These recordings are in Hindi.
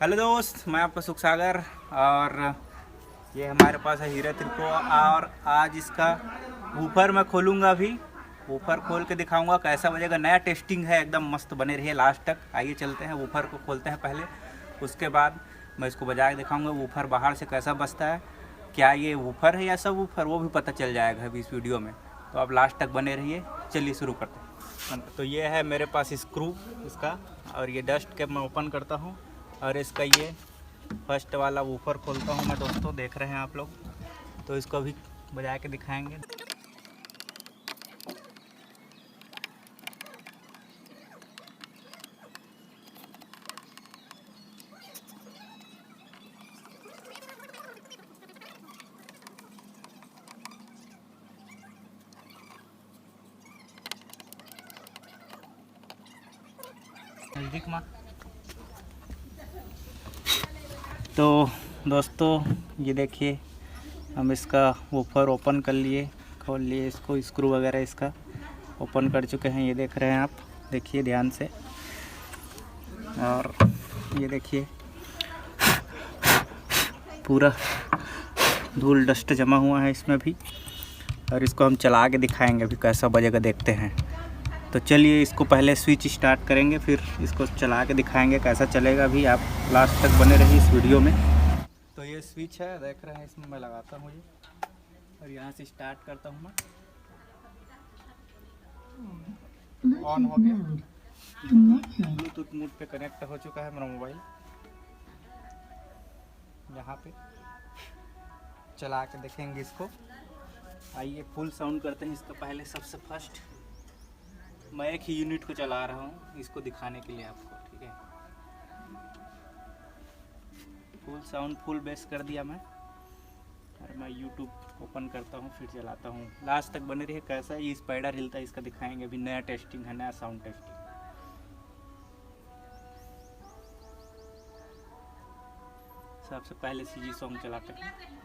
हेलो दोस्त, मैं आपका सुख सागर और ये हमारे पास है हीरा त्रिको। और आज इसका वूफर मैं खोलूँगा। अभी वूफर खोल के दिखाऊंगा कैसा बजेगा। नया टेस्टिंग है, एकदम मस्त। बने रहिए लास्ट तक। आइए चलते हैं, वूफर को खोलते हैं पहले, उसके बाद मैं इसको बजा के दिखाऊँगा वूफर बाहर से कैसा बजता है। क्या ये वूफर है या सब वूफर, वो भी पता चल जाएगा अभी इस वीडियो में। तो आप लास्ट तक बने रहिए। चलिए शुरू करते हैं। तो ये है मेरे पास स्क्रू इसका, और ये डस्ट कैप मैं ओपन करता हूँ और इसका ये फर्स्ट वाला वूफर खोलता हूँ मैं। दोस्तों देख रहे हैं आप लोग, तो इसको अभी बजा के दिखाएंगे। नज़दीक माँ। तो दोस्तों ये देखिए, हम इसका वूफर ओपन कर लिए, खोल लिए इसको। स्क्रू वगैरह इसका ओपन कर चुके हैं, ये देख रहे हैं आप। देखिए ध्यान से। और ये देखिए पूरा धूल डस्ट जमा हुआ है इसमें भी। और इसको हम चला के दिखाएंगे अभी कैसा बजेगा, देखते हैं। तो चलिए इसको पहले स्विच स्टार्ट करेंगे, फिर इसको चला के दिखाएंगे कैसा चलेगा। भी आप लास्ट तक बने रहिए इस वीडियो में। तो ये स्विच है, देख रहे हैं, इसमें मैं लगाता हूँ ये, और यहाँ से स्टार्ट करता हूँ मैं। ऑन हो गया, ब्लूटूथ मोड पे कनेक्ट हो चुका है मेरा मोबाइल। यहाँ पे चला के देखेंगे इसको। आइए फुल साउंड करते हैं इसका पहले। सबसे फर्स्ट मैं एक ही यूनिट को चला रहा हूँ इसको दिखाने के लिए आपको, ठीक है। फुल साउंड फुल बेस कर दिया मैं, और मैं यूट्यूब ओपन करता हूँ, फिर चलाता हूँ। लास्ट तक बने रहिए। कैसा ये स्पाइडर हिलता है इसका दिखाएंगे। अभी नया टेस्टिंग है, नया साउंड टेस्टिंग। सबसे पहले सीजी सॉन्ग चलाते हैं।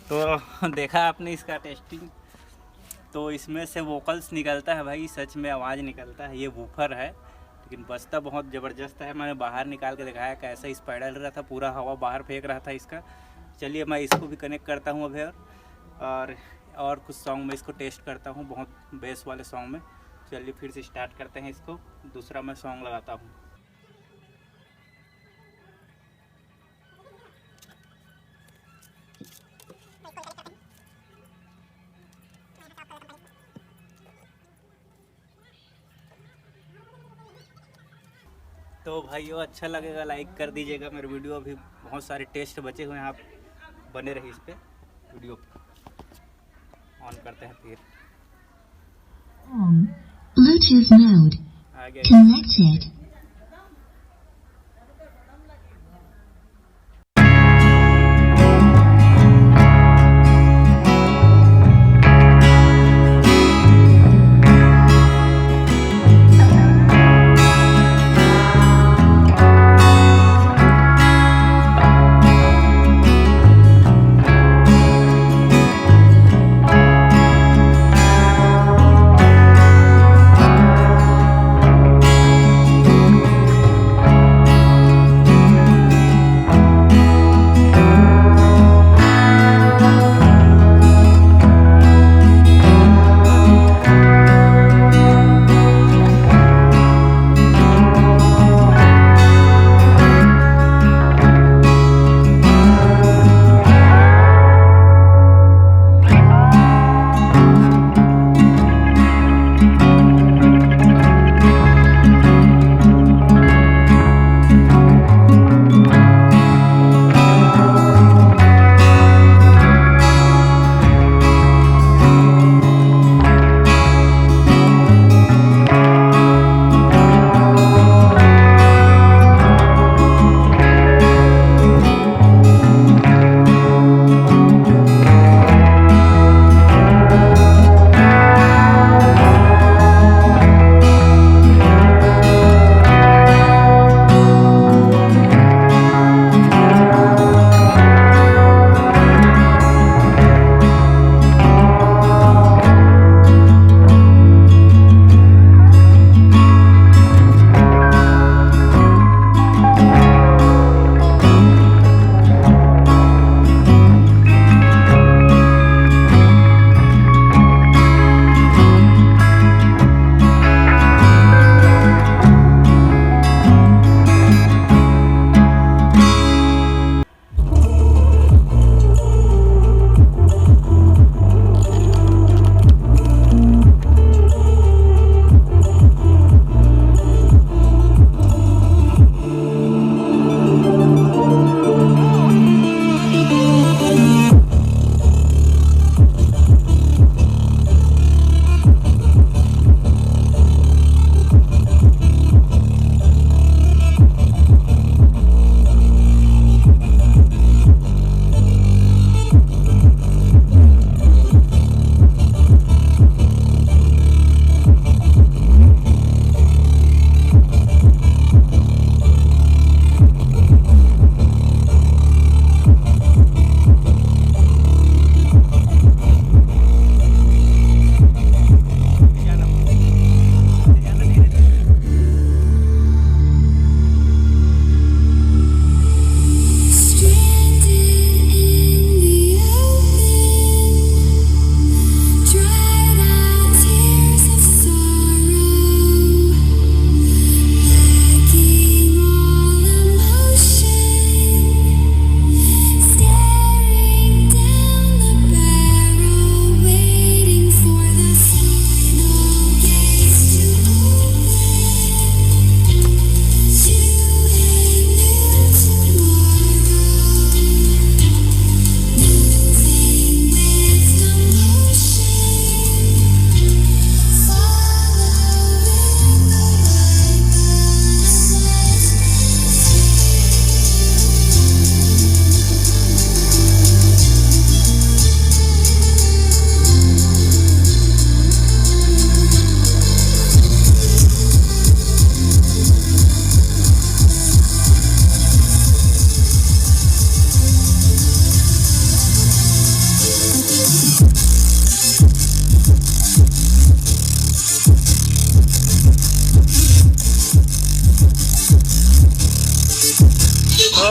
तो देखा आपने इसका टेस्टिंग। तो इसमें से वोकल्स निकलता है भाई, सच में आवाज़ निकलता है। ये वूफर है, लेकिन बजता बहुत ज़बरदस्त है। मैंने बाहर निकाल के दिखाया कैसा स्पाइडर रहा था, पूरा हवा बाहर फेंक रहा था इसका। चलिए मैं इसको भी कनेक्ट करता हूँ अभी, और कुछ सॉन्ग में इसको टेस्ट करता हूँ, बहुत बेस वाले सॉन्ग में। चलिए फिर से स्टार्ट करते हैं इसको। दूसरा मैं सॉन्ग लगाता हूँ। तो भाइयों अच्छा लगेगा लाइक कर दीजिएगा मेरे वीडियो। अभी बहुत सारे टेस्ट बचे हुए हैं, आप बने रहिए इस पे। वीडियो ऑन करते हैं फिर। Bluetooth mode आ गया। connected.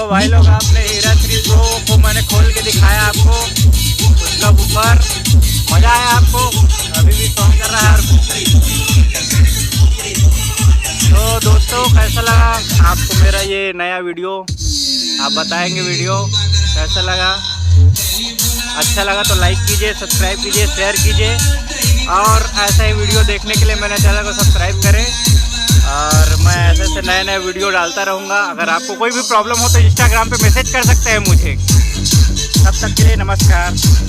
भाई लोग आपने हीरा 3 प्रो को मैंने खोल के दिखाया आपको, उसका ऊपर मजा आया आपको। अभी भी सॉन्ग कर रहा है। कैसा लगा आपको मेरा ये नया वीडियो, आप बताएंगे वीडियो कैसा लगा। अच्छा लगा तो लाइक कीजिए, सब्सक्राइब कीजिए, शेयर कीजिए और ऐसा ही वीडियो देखने के लिए मेरे चैनल को सब्सक्राइब करें। और मैं ऐसे ऐसे नए नए वीडियो डालता रहूँगा। अगर आपको कोई भी प्रॉब्लम हो तो इंस्टाग्राम पे मैसेज कर सकते हैं मुझे। तब तक के लिए नमस्कार।